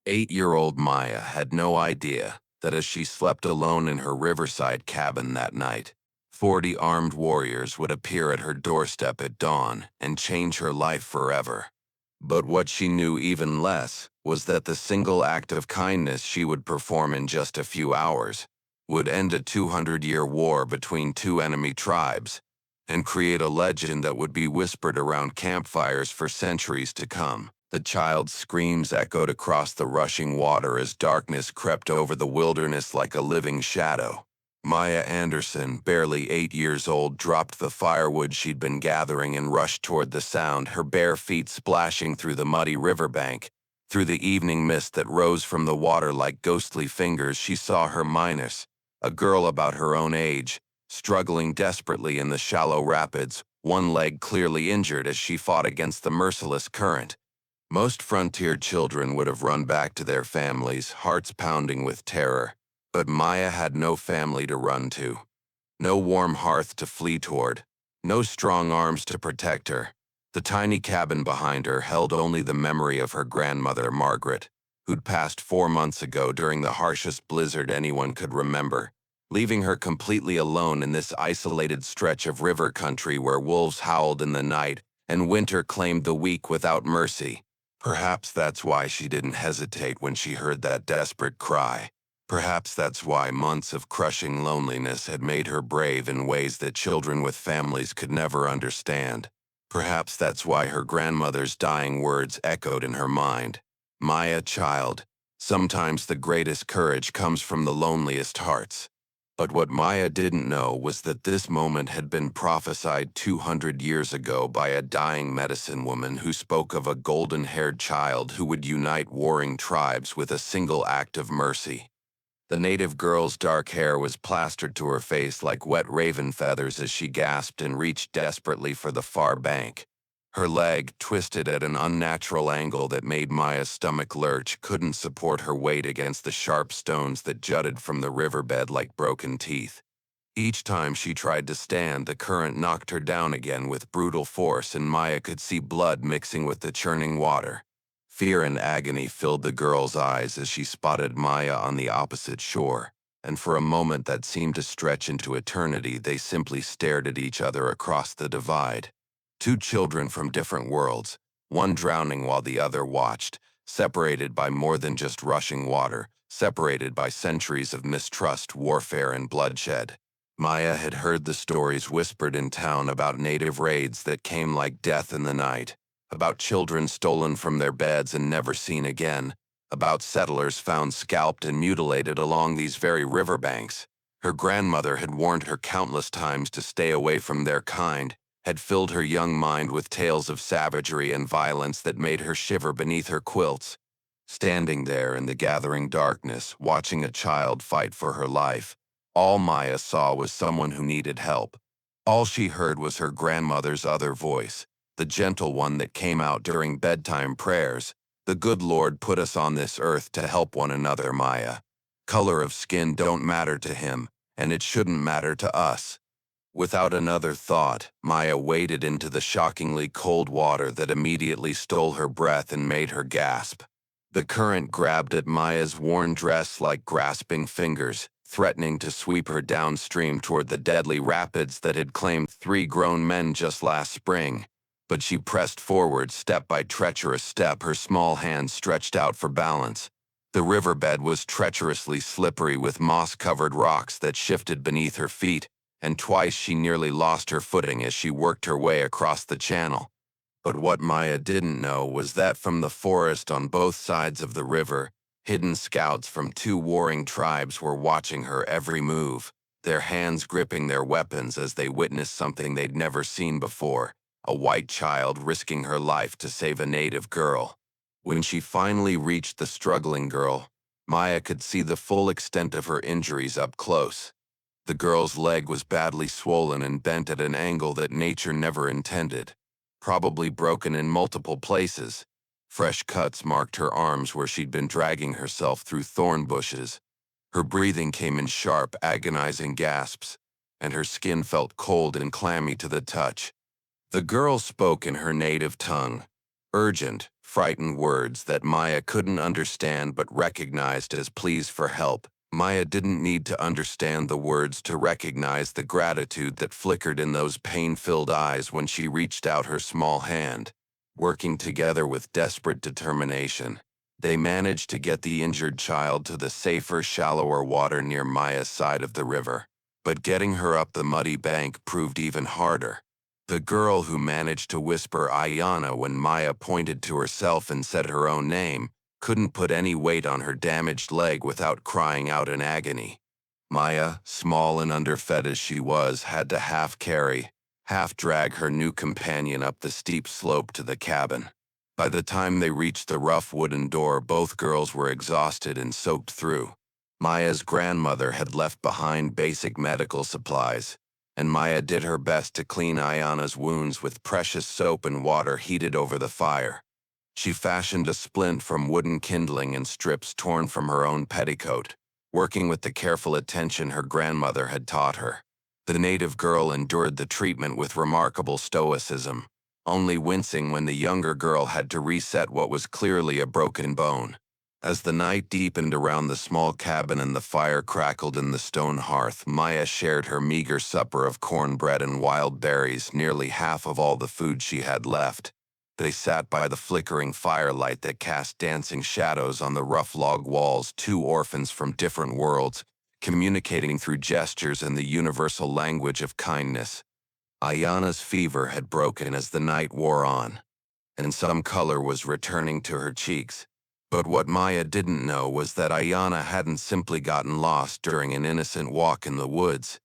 8-year-old Maya had no idea that as she slept alone in her riverside cabin that night, 40 armed warriors would appear at her doorstep at dawn and change her life forever. But what she knew even less was that the single act of kindness she would perform in just a few hours would end a 200-year war between two enemy tribes and create a legend that would be whispered around campfires for centuries to come. The child's screams echoed across the rushing water as darkness crept over the wilderness like a living shadow. Maya Anderson, barely 8 years old, dropped the firewood she'd been gathering and rushed toward the sound, her bare feet splashing through the muddy riverbank. Through the evening mist that rose from the water like ghostly fingers, she saw her Minus, a girl about her own age, struggling desperately in the shallow rapids, one leg clearly injured as she fought against the merciless current. Most frontier children would have run back to their families, hearts pounding with terror. But Maya had no family to run to, no warm hearth to flee toward, no strong arms to protect her. The tiny cabin behind her held only the memory of her grandmother, Margaret, who'd passed 4 months ago during the harshest blizzard anyone could remember, leaving her completely alone in this isolated stretch of river country where wolves howled in the night and winter claimed the weak without mercy. Perhaps that's why she didn't hesitate when she heard that desperate cry. Perhaps that's why months of crushing loneliness had made her brave in ways that children with families could never understand. Perhaps that's why her grandmother's dying words echoed in her mind. Maya, child, sometimes the greatest courage comes from the loneliest hearts. But what Maya didn't know was that this moment had been prophesied 200 years ago by a dying medicine woman who spoke of a golden-haired child who would unite warring tribes with a single act of mercy. The native girl's dark hair was plastered to her face like wet raven feathers as she gasped and reached desperately for the far bank. Her leg, twisted at an unnatural angle that made Maya's stomach lurch, couldn't support her weight against the sharp stones that jutted from the riverbed like broken teeth. Each time she tried to stand, the current knocked her down again with brutal force, and Maya could see blood mixing with the churning water. Fear and agony filled the girl's eyes as she spotted Maya on the opposite shore, and for a moment that seemed to stretch into eternity, they simply stared at each other across the divide. Two children from different worlds, one drowning while the other watched, separated by more than just rushing water, separated by centuries of mistrust, warfare, and bloodshed. Maya had heard the stories whispered in town about native raids that came like death in the night, about children stolen from their beds and never seen again, about settlers found scalped and mutilated along these very riverbanks. Her grandmother had warned her countless times to stay away from their kind, had filled her young mind with tales of savagery and violence that made her shiver beneath her quilts. Standing there in the gathering darkness, watching a child fight for her life, all Maya saw was someone who needed help. All she heard was her grandmother's other voice, the gentle one that came out during bedtime prayers. The good Lord put us on this earth to help one another, Maya. Color of skin don't matter to him, and it shouldn't matter to us. Without another thought, Maya waded into the shockingly cold water that immediately stole her breath and made her gasp. The current grabbed at Maya's worn dress like grasping fingers, threatening to sweep her downstream toward the deadly rapids that had claimed 3 grown men just last spring. But she pressed forward step by treacherous step, her small hands stretched out for balance. The riverbed was treacherously slippery with moss-covered rocks that shifted beneath her feet, and twice she nearly lost her footing as she worked her way across the channel. But what Maya didn't know was that from the forest on both sides of the river, hidden scouts from 2 warring tribes were watching her every move, their hands gripping their weapons as they witnessed something they'd never seen before, a white child risking her life to save a native girl. When she finally reached the struggling girl, Maya could see the full extent of her injuries up close. The girl's leg was badly swollen and bent at an angle that nature never intended, probably broken in multiple places. Fresh cuts marked her arms where she'd been dragging herself through thorn bushes. Her breathing came in sharp, agonizing gasps, and her skin felt cold and clammy to the touch. The girl spoke in her native tongue, urgent, frightened words that Maya couldn't understand but recognized as pleas for help. Maya didn't need to understand the words to recognize the gratitude that flickered in those pain-filled eyes when she reached out her small hand. Working together with desperate determination, they managed to get the injured child to the safer, shallower water near Maya's side of the river. But getting her up the muddy bank proved even harder. The girl who managed to whisper Aiyana when Maya pointed to herself and said her own name couldn't put any weight on her damaged leg without crying out in agony. Maya, small and underfed as she was, had to half carry, half drag her new companion up the steep slope to the cabin. By the time they reached the rough wooden door, both girls were exhausted and soaked through. Maya's grandmother had left behind basic medical supplies, and Maya did her best to clean Aiyana's wounds with precious soap and water heated over the fire. She fashioned a splint from wooden kindling and strips torn from her own petticoat, working with the careful attention her grandmother had taught her. The native girl endured the treatment with remarkable stoicism, only wincing when the younger girl had to reset what was clearly a broken bone. As the night deepened around the small cabin and the fire crackled in the stone hearth, Maya shared her meager supper of cornbread and wild berries, nearly half of all the food she had left. They sat by the flickering firelight that cast dancing shadows on the rough log walls, two orphans from different worlds, communicating through gestures and the universal language of kindness. Aiyana's fever had broken as the night wore on, and some color was returning to her cheeks. But what Maya didn't know was that Aiyana hadn't simply gotten lost during an innocent walk in the woods.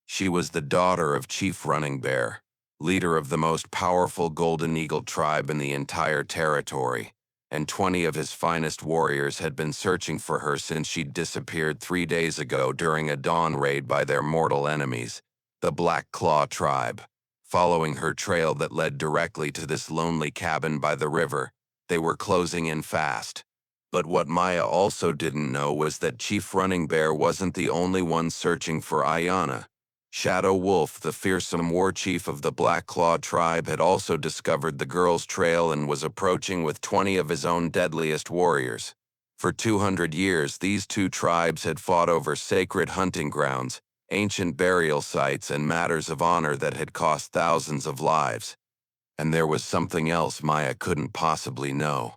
She was the daughter of Chief Running Bear, leader of the most powerful Golden Eagle tribe in the entire territory, and 20 of his finest warriors had been searching for her since she'd disappeared 3 days ago during a dawn raid by their mortal enemies, the Black Claw tribe. Following her trail that led directly to this lonely cabin by the river, they were closing in fast. But what Maya also didn't know was that Chief Running Bear wasn't the only one searching for Aiyana. Shadow Wolf, the fearsome war chief of the Black Claw tribe, had also discovered the girl's trail and was approaching with 20 of his own deadliest warriors. For 200 years, these two tribes had fought over sacred hunting grounds, ancient burial sites, and matters of honor that had cost thousands of lives. And there was something else Maya couldn't possibly know.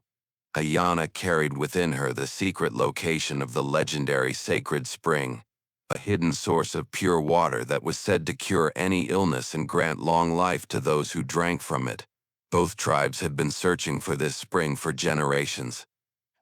Aiyana carried within her the secret location of the legendary sacred spring, a hidden source of pure water that was said to cure any illness and grant long life to those who drank from it. Both tribes had been searching for this spring for generations.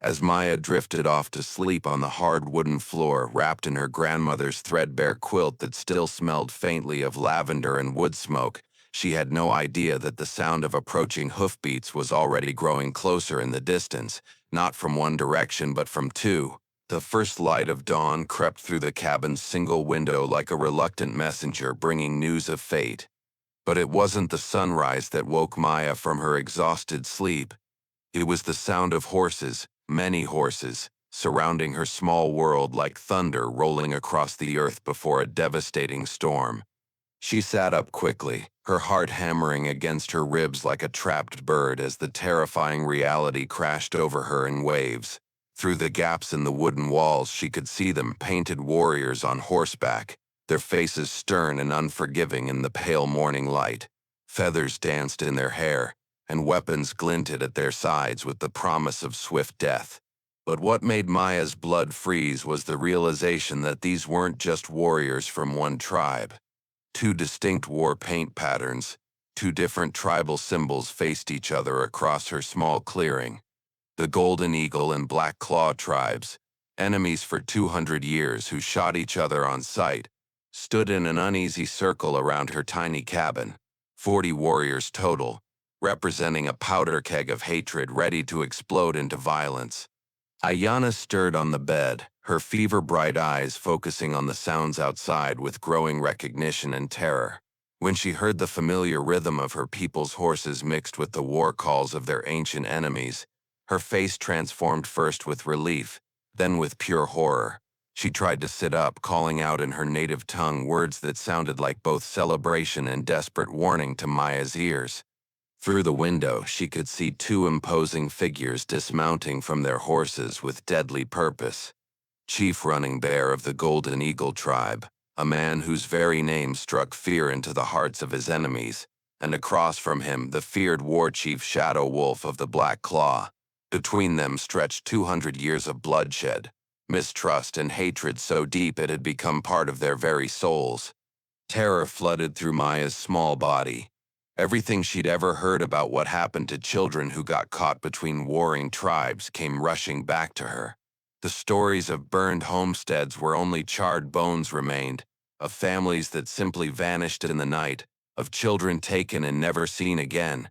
As Maya drifted off to sleep on the hard wooden floor, wrapped in her grandmother's threadbare quilt that still smelled faintly of lavender and wood smoke, she had no idea that the sound of approaching hoofbeats was already growing closer in the distance, not from one direction but from two. The first light of dawn crept through the cabin's single window like a reluctant messenger bringing news of fate. But it wasn't the sunrise that woke Maya from her exhausted sleep. It was the sound of horses, many horses, surrounding her small world like thunder rolling across the earth before a devastating storm. She sat up quickly, her heart hammering against her ribs like a trapped bird as the terrifying reality crashed over her in waves. Through the gaps in the wooden walls, she could see them, painted warriors on horseback, their faces stern and unforgiving in the pale morning light. Feathers danced in their hair, and weapons glinted at their sides with the promise of swift death. But what made Maya's blood freeze was the realization that these weren't just warriors from one tribe. Two distinct war paint patterns, two different tribal symbols faced each other across her small clearing. The Golden Eagle and Black Claw tribes, enemies for 200 years who shot each other on sight, stood in an uneasy circle around her tiny cabin, 40 warriors total, representing a powder keg of hatred ready to explode into violence. Aiyana stirred on the bed, her fever-bright eyes focusing on the sounds outside with growing recognition and terror. When she heard the familiar rhythm of her people's horses mixed with the war calls of their ancient enemies, her face transformed first with relief, then with pure horror. She tried to sit up, calling out in her native tongue words that sounded like both celebration and desperate warning to Maya's ears. Through the window, she could see two imposing figures dismounting from their horses with deadly purpose. Chief Running Bear of the Golden Eagle tribe, a man whose very name struck fear into the hearts of his enemies, and across from him the feared war chief Shadow Wolf of the Black Claw. Between them stretched 200 years of bloodshed, mistrust and hatred so deep it had become part of their very souls. Terror flooded through Maya's small body. Everything she'd ever heard about what happened to children who got caught between warring tribes came rushing back to her. The stories of burned homesteads where only charred bones remained, of families that simply vanished in the night, of children taken and never seen again.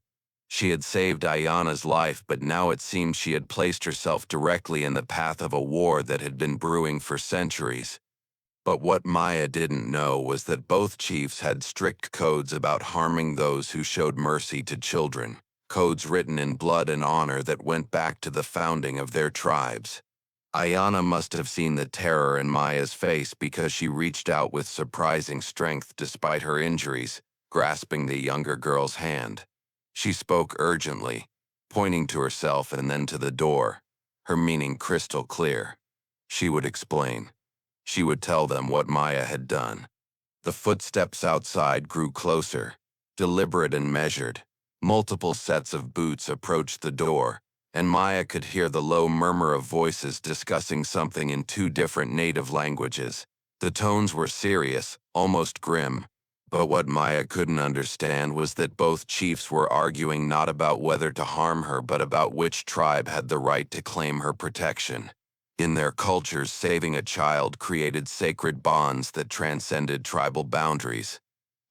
She had saved Aiyana's life, but now it seemed she had placed herself directly in the path of a war that had been brewing for centuries. But what Maya didn't know was that both chiefs had strict codes about harming those who showed mercy to children, codes written in blood and honor that went back to the founding of their tribes. Aiyana must have seen the terror in Maya's face because she reached out with surprising strength despite her injuries, grasping the younger girl's hand. She spoke urgently, pointing to herself and then to the door, her meaning crystal clear. She would explain. She would tell them what Maya had done. The footsteps outside grew closer, deliberate and measured. Multiple sets of boots approached the door, and Maya could hear the low murmur of voices discussing something in two different native languages. The tones were serious, almost grim. But what Maya couldn't understand was that both chiefs were arguing not about whether to harm her but about which tribe had the right to claim her protection. In their cultures, saving a child created sacred bonds that transcended tribal boundaries.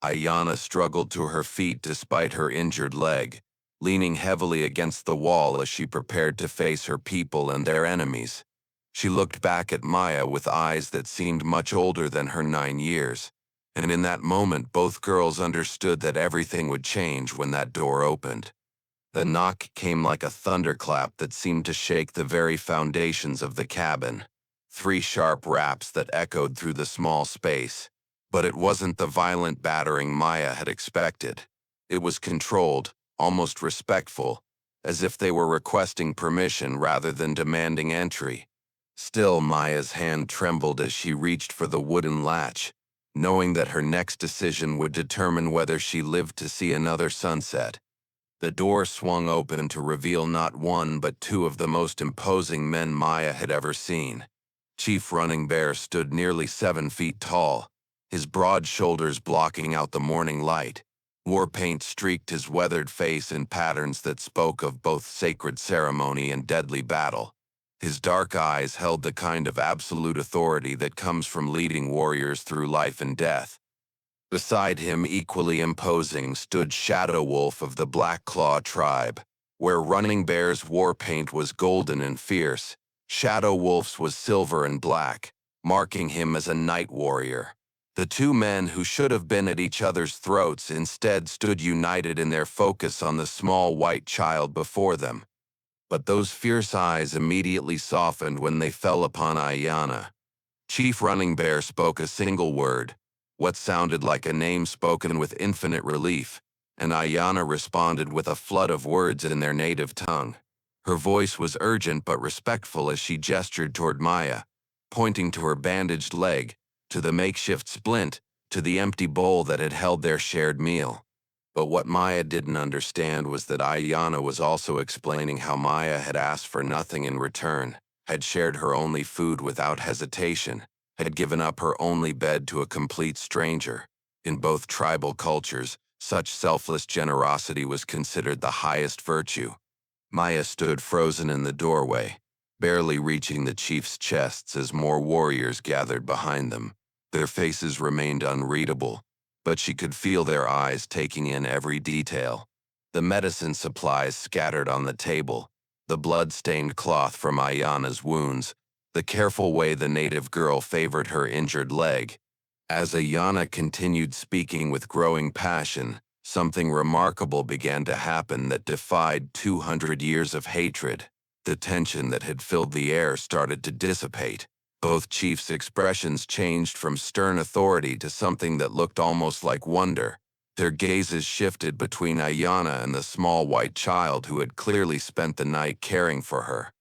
Aiyana struggled to her feet despite her injured leg, leaning heavily against the wall as she prepared to face her people and their enemies. She looked back at Maya with eyes that seemed much older than her 9 years, and in that moment both girls understood that everything would change when that door opened. The knock came like a thunderclap that seemed to shake the very foundations of the cabin. 3 sharp raps that echoed through the small space. But it wasn't the violent battering Maya had expected. It was controlled, almost respectful, as if they were requesting permission rather than demanding entry. Still, Maya's hand trembled as she reached for the wooden latch, knowing that her next decision would determine whether she lived to see another sunset. The door swung open to reveal not one but 2 of the most imposing men Maya had ever seen. Chief Running Bear stood nearly 7 feet tall, his broad shoulders blocking out the morning light. War paint streaked his weathered face in patterns that spoke of both sacred ceremony and deadly battle. His dark eyes held the kind of absolute authority that comes from leading warriors through life and death. Beside him, equally imposing, stood Shadow Wolf of the Black Claw tribe. Where Running Bear's war paint was golden and fierce, Shadow Wolf's was silver and black, marking him as a night warrior. The 2 men who should have been at each other's throats instead stood united in their focus on the small white child before them. But those fierce eyes immediately softened when they fell upon Aiyana. Chief Running Bear spoke a single word, what sounded like a name spoken with infinite relief, and Aiyana responded with a flood of words in their native tongue. Her voice was urgent but respectful as she gestured toward Maya, pointing to her bandaged leg, to the makeshift splint, to the empty bowl that had held their shared meal. But what Maya didn't understand was that Aiyana was also explaining how Maya had asked for nothing in return, had shared her only food without hesitation, had given up her only bed to a complete stranger. In both tribal cultures, such selfless generosity was considered the highest virtue. Maya stood frozen in the doorway, barely reaching the chief's chests as more warriors gathered behind them. Their faces remained unreadable, but she could feel their eyes taking in every detail. The medicine supplies scattered on the table, the blood-stained cloth from Aiyana's wounds, the careful way the native girl favored her injured leg. As Aiyana continued speaking with growing passion, something remarkable began to happen that defied 200 years of hatred. The tension that had filled the air started to dissipate. Both chiefs' expressions changed from stern authority to something that looked almost like wonder. Their gazes shifted between Aiyana and the small white child who had clearly spent the night caring for her.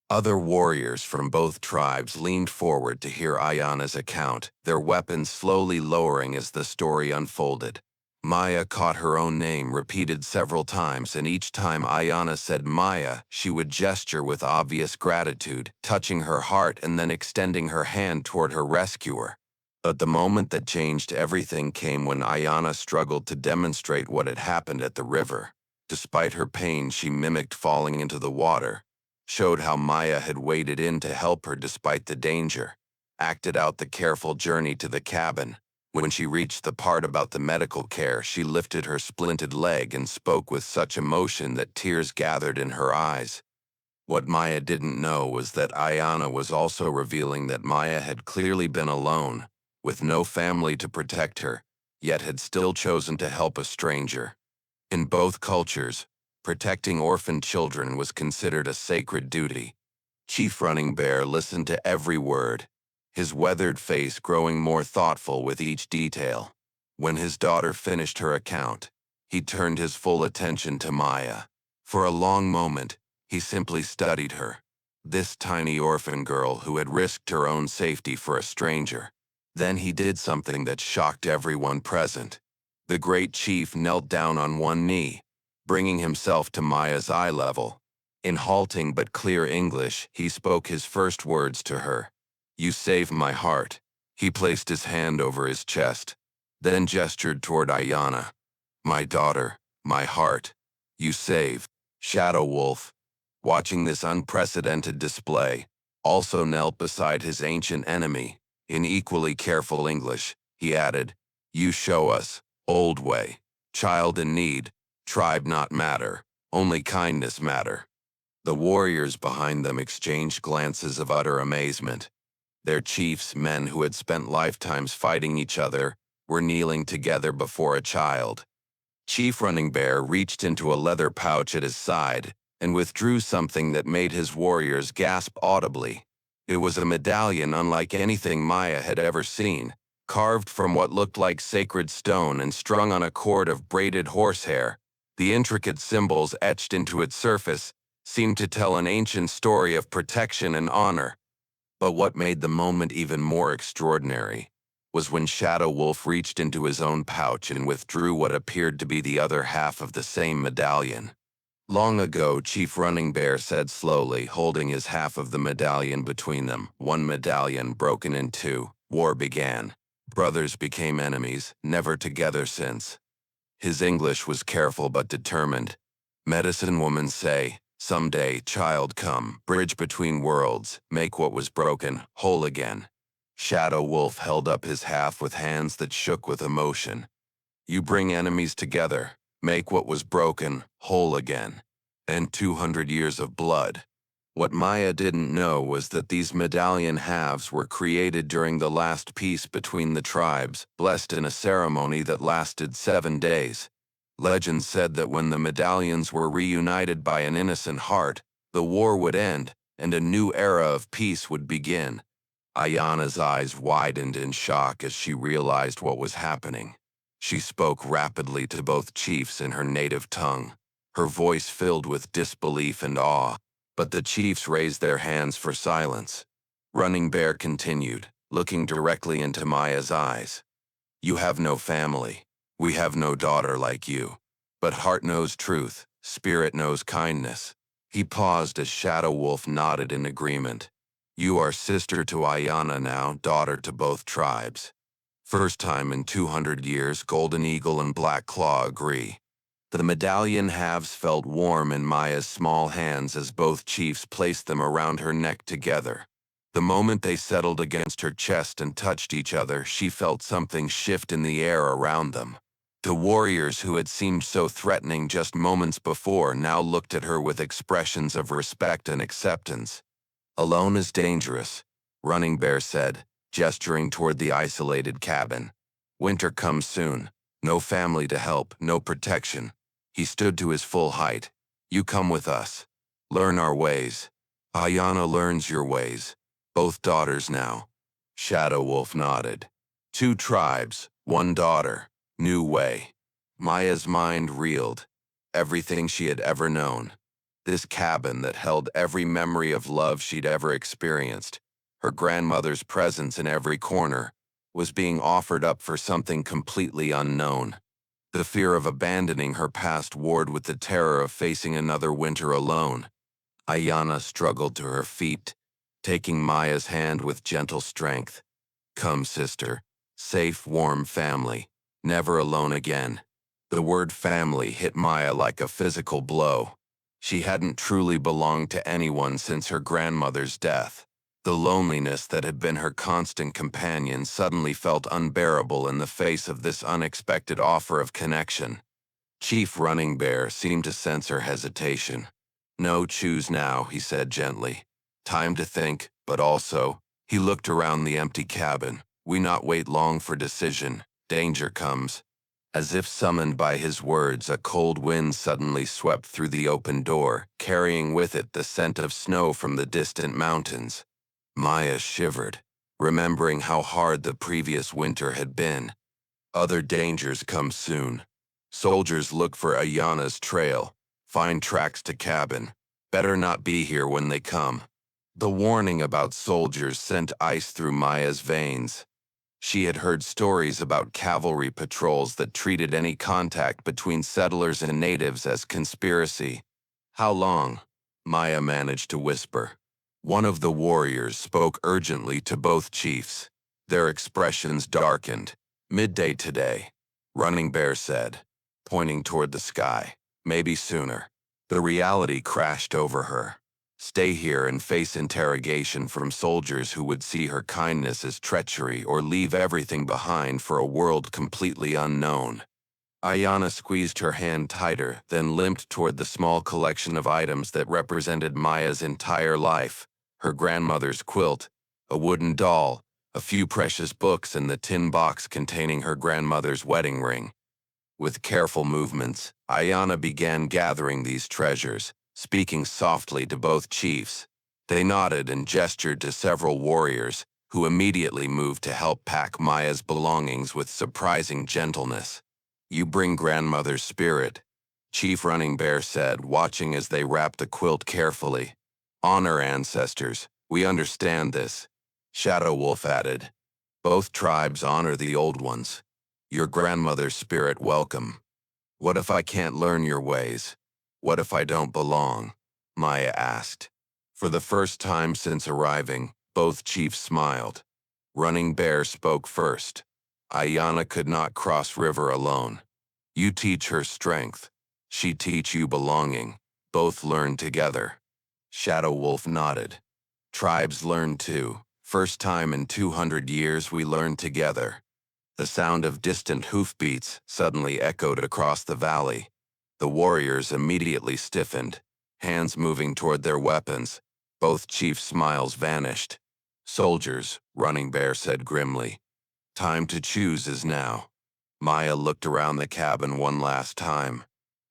Other warriors from both tribes leaned forward to hear Aiyana's account, their weapons slowly lowering as the story unfolded. Maya caught her own name repeated several times, and each time Aiyana said Maya, she would gesture with obvious gratitude, touching her heart and then extending her hand toward her rescuer. But the moment that changed everything came when Aiyana struggled to demonstrate what had happened at the river. Despite her pain, she mimicked falling into the water, showed how Maya had waded in to help her despite the danger, acted out the careful journey to the cabin. When she reached the part about the medical care, she lifted her splinted leg and spoke with such emotion that tears gathered in her eyes. What Maya didn't know was that Aiyana was also revealing that Maya had clearly been alone, with no family to protect her, yet had still chosen to help a stranger. In both cultures, protecting orphan children was considered a sacred duty. Chief Running Bear listened to every word, his weathered face growing more thoughtful with each detail. When his daughter finished her account, he turned his full attention to Maya. For a long moment, he simply studied her, this tiny orphan girl who had risked her own safety for a stranger. Then he did something that shocked everyone present. The great chief knelt down on one knee, bringing himself to Maya's eye level. In halting but clear English, he spoke his first words to her. "You saved my heart." He placed his hand over his chest, then gestured toward Aiyana. "My daughter, my heart, you saved." Shadow Wolf, watching this unprecedented display, also knelt beside his ancient enemy. In equally careful English, he added, "You show us, old way, child in need, tribe not matter, only kindness matter." The warriors behind them exchanged glances of utter amazement. Their chiefs, men who had spent lifetimes fighting each other, were kneeling together before a child. Chief Running Bear reached into a leather pouch at his side and withdrew something that made his warriors gasp audibly. It was a medallion unlike anything Maya had ever seen, carved from what looked like sacred stone and strung on a cord of braided horsehair. The intricate symbols etched into its surface seemed to tell an ancient story of protection and honor. But what made the moment even more extraordinary was when Shadow Wolf reached into his own pouch and withdrew what appeared to be the other half of the same medallion. "Long ago," Chief Running Bear said slowly, holding his half of the medallion between them, one medallion broken in two, war began. Brothers became enemies, never together since. His English was careful but determined. "Medicine woman say, someday, child come, bridge between worlds, make what was broken, whole again." Shadow Wolf held up his half with hands that shook with emotion. "You bring enemies together, make what was broken, whole again." And 200 years of blood. What Maya didn't know was that these medallion halves were created during the last peace between the tribes, blessed in a ceremony that lasted 7 days. Legend said that when the medallions were reunited by an innocent heart, the war would end, and a new era of peace would begin. Aiyana's eyes widened in shock as she realized what was happening. She spoke rapidly to both chiefs in her native tongue, her voice filled with disbelief and awe. But the chiefs raised their hands for silence. Running Bear continued, looking directly into Maya's eyes. "You have no family. We have no daughter like you. But heart knows truth, spirit knows kindness." He paused as Shadow Wolf nodded in agreement. "You are sister to Aiyana now, daughter to both tribes." First time in 200 years, Golden Eagle and Black Claw agree. The medallion halves felt warm in Maya's small hands as both chiefs placed them around her neck together. The moment they settled against her chest and touched each other, she felt something shift in the air around them. The warriors who had seemed so threatening just moments before now looked at her with expressions of respect and acceptance. "Alone is dangerous," Running Bear said, gesturing toward the isolated cabin. "Winter comes soon. No family to help, no protection." He stood to his full height. "You come with us. Learn our ways. Aiyana learns your ways. Both daughters now." Shadow Wolf nodded. 2 tribes, 1 daughter, new way. Maya's mind reeled. Everything she had ever known. This cabin that held every memory of love she'd ever experienced, her grandmother's presence in every corner, was being offered up for something completely unknown. The fear of abandoning her past warred with the terror of facing another winter alone. Aiyana struggled to her feet, taking Maya's hand with gentle strength. Come, sister. Safe, warm family. Never alone again. The word family hit Maya like a physical blow. She hadn't truly belonged to anyone since her grandmother's death. The loneliness that had been her constant companion suddenly felt unbearable in the face of this unexpected offer of connection. Chief Running Bear seemed to sense her hesitation. No, choose now, he said gently. Time to think, but also, he looked around the empty cabin. We not wait long for decision. Danger comes. As if summoned by his words, a cold wind suddenly swept through the open door, carrying with it the scent of snow from the distant mountains. Maya shivered, remembering how hard the previous winter had been. Other dangers come soon. Soldiers look for Aiyana's trail. Find tracks to cabin. Better not be here when they come. The warning about soldiers sent ice through Maya's veins. She had heard stories about cavalry patrols that treated any contact between settlers and natives as conspiracy. How long? Maya managed to whisper. One of the warriors spoke urgently to both chiefs. Their expressions darkened. Midday today, Running Bear said, pointing toward the sky. Maybe sooner. The reality crashed over her. Stay here and face interrogation from soldiers who would see her kindness as treachery or leave everything behind for a world completely unknown. Aiyana squeezed her hand tighter, then limped toward the small collection of items that represented Maya's entire life. Her grandmother's quilt, a wooden doll, a few precious books, and the tin box containing her grandmother's wedding ring. With careful movements, Aiyana began gathering these treasures, speaking softly to both chiefs. They nodded and gestured to several warriors, who immediately moved to help pack Maya's belongings with surprising gentleness. You bring grandmother's spirit, Chief Running Bear said, watching as they wrapped the quilt carefully. Honor ancestors, we understand this. Shadow Wolf added. Both tribes honor the old ones. Your grandmother's spirit welcome. What if I can't learn your ways? What if I don't belong? Maya asked. For the first time since arriving, both chiefs smiled. Running Bear spoke first. Aiyana could not cross river alone. You teach her strength. She teach you belonging. Both learn together. Shadow Wolf nodded. Tribes learn too. First time in 200 years we learn together. The sound of distant hoofbeats suddenly echoed across the valley. The warriors immediately stiffened, hands moving toward their weapons. Both chiefs' smiles vanished. Soldiers, Running Bear said grimly. Time to choose is now. Maya looked around the cabin one last time.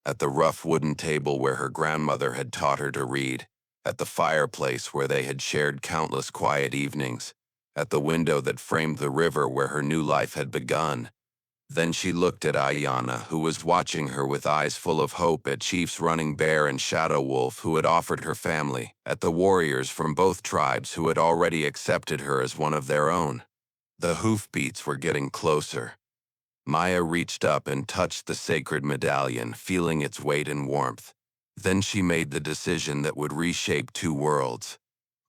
At the rough wooden table where her grandmother had taught her to read. At the fireplace where they had shared countless quiet evenings. At the window that framed the river where her new life had begun. Then she looked at Aiyana, who was watching her with eyes full of hope, at Chiefs Running Bear and Shadow Wolf, who had offered her family, at the warriors from both tribes who had already accepted her as one of their own. The hoofbeats were getting closer. Maya reached up and touched the sacred medallion, feeling its weight and warmth. Then she made the decision that would reshape two worlds.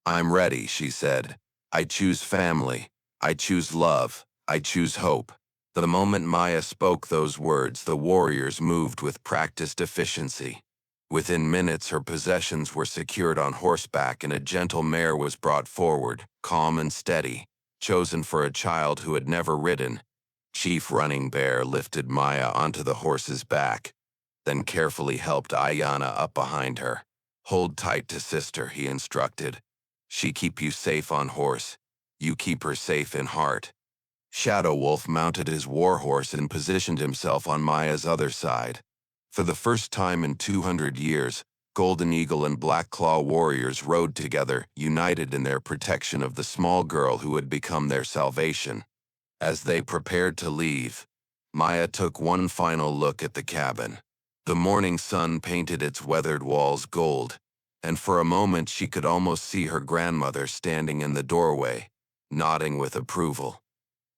I'm ready, she said. I choose family. I choose love. I choose hope. The moment Maya spoke those words, the warriors moved with practiced efficiency. Within minutes, her possessions were secured on horseback and a gentle mare was brought forward, calm and steady, chosen for a child who had never ridden. Chief Running Bear lifted Maya onto the horse's back, then carefully helped Aiyana up behind her. Hold tight to sister, he instructed. She keep you safe on horse. You keep her safe in heart. Shadow Wolf mounted his war horse and positioned himself on Maya's other side. For the first time in 200 years, Golden Eagle and Black Claw warriors rode together, united in their protection of the small girl who had become their salvation. As they prepared to leave, Maya took one final look at the cabin. The morning sun painted its weathered walls gold, and for a moment she could almost see her grandmother standing in the doorway, nodding with approval.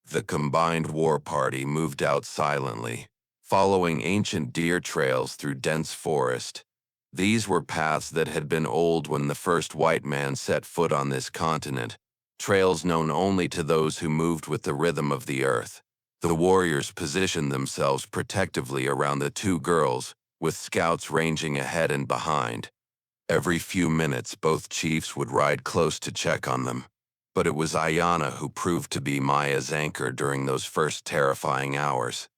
The combined war party moved out silently, following ancient deer trails through dense forest. These were paths that had been old when the first white man set foot on this continent, trails known only to those who moved with the rhythm of the earth. The warriors positioned themselves protectively around the two girls, with scouts ranging ahead and behind. Every few minutes, both chiefs would ride close to check on them. But it was Aiyana who proved to be Maya's anchor during those first terrifying hours.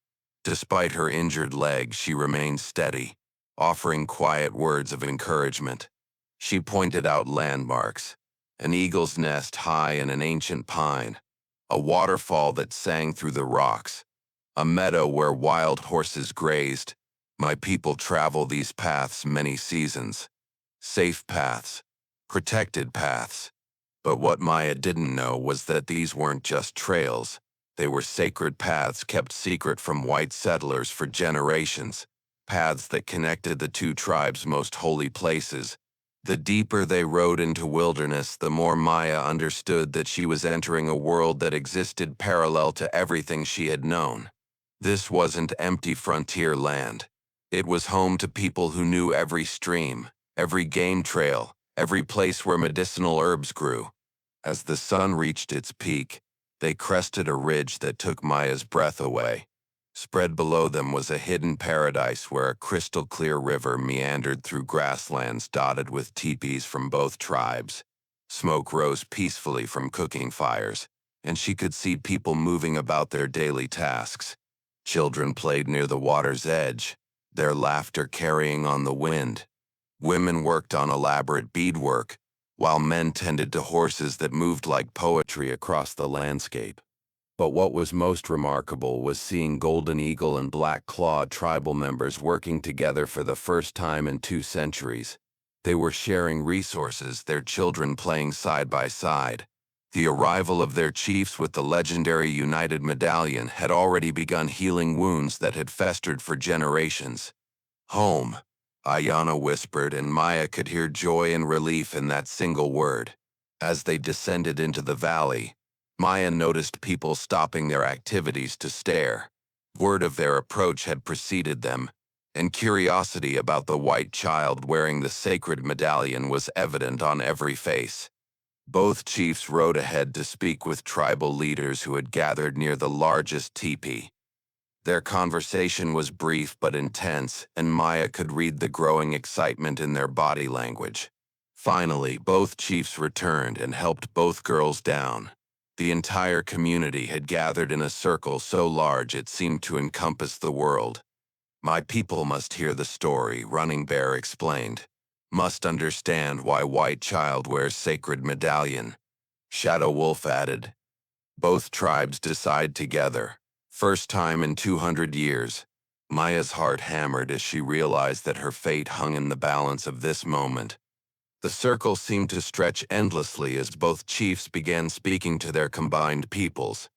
Despite her injured leg, she remained steady, offering quiet words of encouragement. She pointed out landmarks: an eagle's nest high in an ancient pine, a waterfall that sang through the rocks, a meadow where wild horses grazed. My people travel these paths many seasons. Safe paths, protected paths. But what Maya didn't know was that these weren't just trails. They were sacred paths kept secret from white settlers for generations, paths that connected the two tribes' most holy places. The deeper they rode into wilderness, the more Maya understood that she was entering a world that existed parallel to everything she had known. This wasn't empty frontier land. It was home to people who knew every stream, every game trail, every place where medicinal herbs grew. As the sun reached its peak, they crested a ridge that took Maya's breath away. Spread below them was a hidden paradise where a crystal-clear river meandered through grasslands dotted with teepees from both tribes. Smoke rose peacefully from cooking fires, and she could see people moving about their daily tasks. Children played near the water's edge, their laughter carrying on the wind. Women worked on elaborate beadwork, while men tended to horses that moved like poetry across the landscape. But what was most remarkable was seeing Golden Eagle and Black Claw tribal members working together for the first time in 2 centuries. They were sharing resources, their children playing side by side. The arrival of their chiefs with the legendary United Medallion had already begun healing wounds that had festered for generations. Home, Aiyana whispered, and Maya could hear joy and relief in that single word. As they descended into the valley, Maya noticed people stopping their activities to stare. Word of their approach had preceded them, and curiosity about the white child wearing the sacred medallion was evident on every face. Both chiefs rode ahead to speak with tribal leaders who had gathered near the largest teepee. Their conversation was brief but intense, and Maya could read the growing excitement in their body language. Finally, both chiefs returned and helped both girls down. The entire community had gathered in a circle so large it seemed to encompass the world. My people must hear the story, Running Bear explained. Must understand why White Child wears sacred medallion. Shadow Wolf added. Both tribes decide together. First time in 200 years. Maya's heart hammered as she realized that her fate hung in the balance of this moment. The circle seemed to stretch endlessly as both chiefs began speaking to their combined peoples.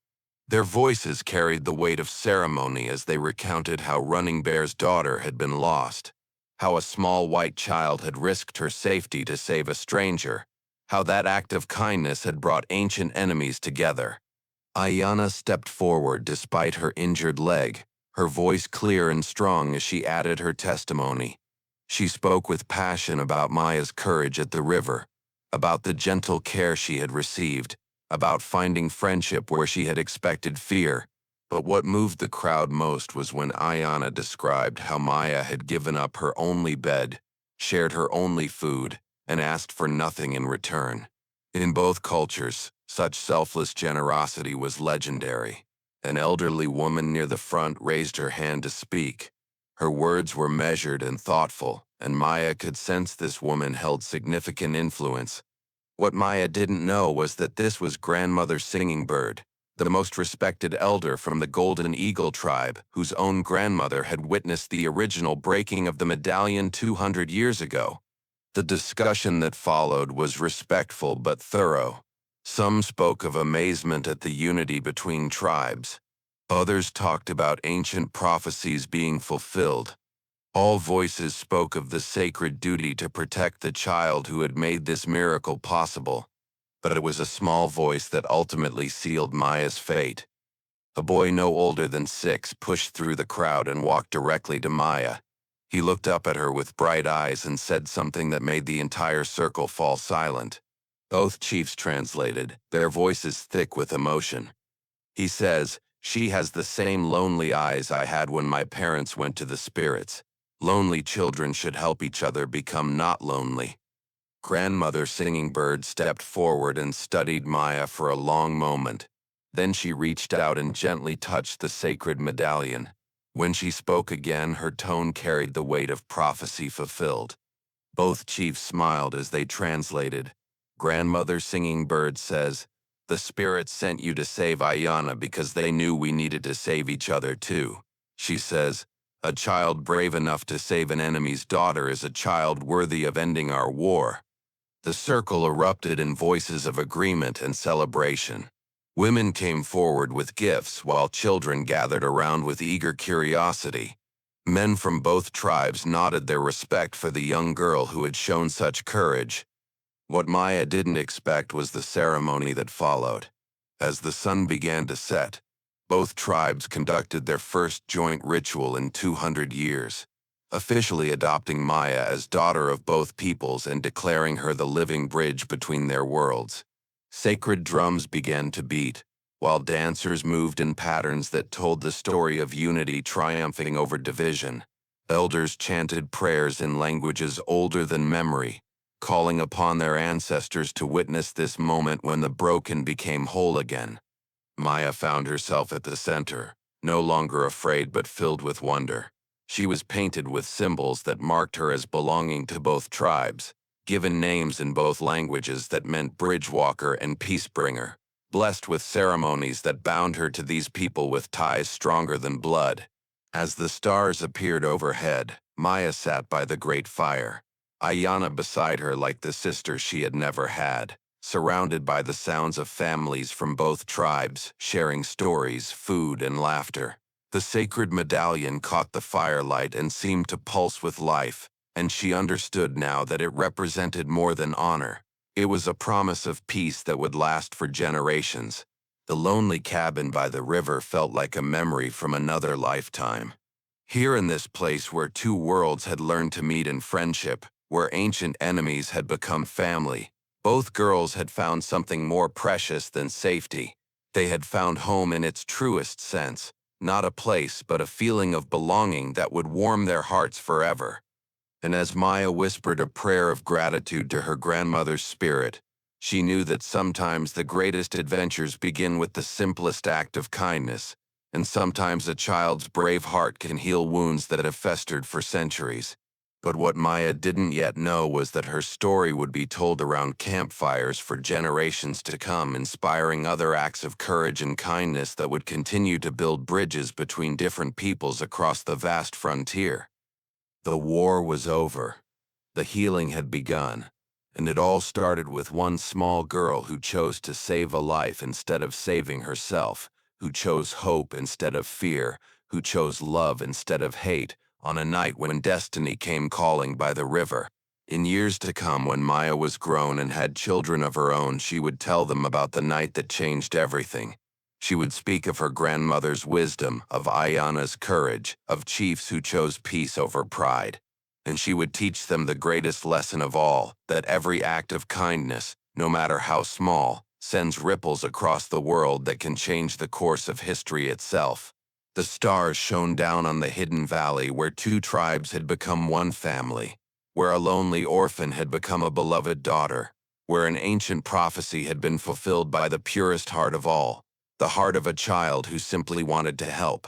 Their voices carried the weight of ceremony as they recounted how Running Bear's daughter had been lost, how a small white child had risked her safety to save a stranger, how that act of kindness had brought ancient enemies together. Aiyana stepped forward despite her injured leg, her voice clear and strong as she added her testimony. She spoke with passion about Maya's courage at the river, about the gentle care she had received, about finding friendship where she had expected fear. But what moved the crowd most was when Aiyana described how Maya had given up her only bed, shared her only food, and asked for nothing in return. In both cultures, such selfless generosity was legendary. An elderly woman near the front raised her hand to speak. Her words were measured and thoughtful, and Maya could sense this woman held significant influence. What Maya didn't know was that this was Grandmother Singing Bird, the most respected elder from the Golden Eagle tribe, whose own grandmother had witnessed the original breaking of the medallion 200 years ago. The discussion that followed was respectful but thorough. Some spoke of amazement at the unity between tribes. Others talked about ancient prophecies being fulfilled. All voices spoke of the sacred duty to protect the child who had made this miracle possible. But it was a small voice that ultimately sealed Maya's fate. A boy no older than 6 pushed through the crowd and walked directly to Maya. He looked up at her with bright eyes and said something that made the entire circle fall silent. Both chiefs translated, their voices thick with emotion. He says, "She has the same lonely eyes I had when my parents went to the spirits. Lonely children should help each other become not lonely." Grandmother Singing Bird stepped forward and studied Maya for a long moment. Then she reached out and gently touched the sacred medallion. When she spoke again, her tone carried the weight of prophecy fulfilled. Both chiefs smiled as they translated. Grandmother Singing Bird says, "The spirits sent you to save Aiyana because they knew we needed to save each other too." She says, "A child brave enough to save an enemy's daughter is a child worthy of ending our war." The circle erupted in voices of agreement and celebration. Women came forward with gifts while children gathered around with eager curiosity. Men from both tribes nodded their respect for the young girl who had shown such courage. What Maya didn't expect was the ceremony that followed. As the sun began to set, both tribes conducted their first joint ritual in 200 years, officially adopting Maya as daughter of both peoples and declaring her the living bridge between their worlds. Sacred drums began to beat, while dancers moved in patterns that told the story of unity triumphing over division. Elders chanted prayers in languages older than memory, calling upon their ancestors to witness this moment when the broken became whole again. Maya found herself at the center, no longer afraid but filled with wonder. She was painted with symbols that marked her as belonging to both tribes, given names in both languages that meant Bridgewalker and Peacebringer, blessed with ceremonies that bound her to these people with ties stronger than blood. As the stars appeared overhead, Maya sat by the great fire, Aiyana beside her like the sister she had never had, surrounded by the sounds of families from both tribes, sharing stories, food, and laughter. The sacred medallion caught the firelight and seemed to pulse with life, and she understood now that it represented more than honor. It was a promise of peace that would last for generations. The lonely cabin by the river felt like a memory from another lifetime. Here in this place where two worlds had learned to meet in friendship, where ancient enemies had become family, both girls had found something more precious than safety. They had found home in its truest sense. Not a place, but a feeling of belonging that would warm their hearts forever. And as Maya whispered a prayer of gratitude to her grandmother's spirit, she knew that sometimes the greatest adventures begin with the simplest act of kindness, and sometimes a child's brave heart can heal wounds that have festered for centuries. But what Maya didn't yet know was that her story would be told around campfires for generations to come, inspiring other acts of courage and kindness that would continue to build bridges between different peoples across the vast frontier. The war was over. The healing had begun. And it all started with one small girl who chose to save a life instead of saving herself, who chose hope instead of fear, who chose love instead of hate, on a night when destiny came calling by the river. In years to come, when Maya was grown and had children of her own, she would tell them about the night that changed everything. She would speak of her grandmother's wisdom, of Aiyana's courage, of chiefs who chose peace over pride. And she would teach them the greatest lesson of all, that every act of kindness, no matter how small, sends ripples across the world that can change the course of history itself. The stars shone down on the hidden valley where two tribes had become one family, where a lonely orphan had become a beloved daughter, where an ancient prophecy had been fulfilled by the purest heart of all, the heart of a child who simply wanted to help.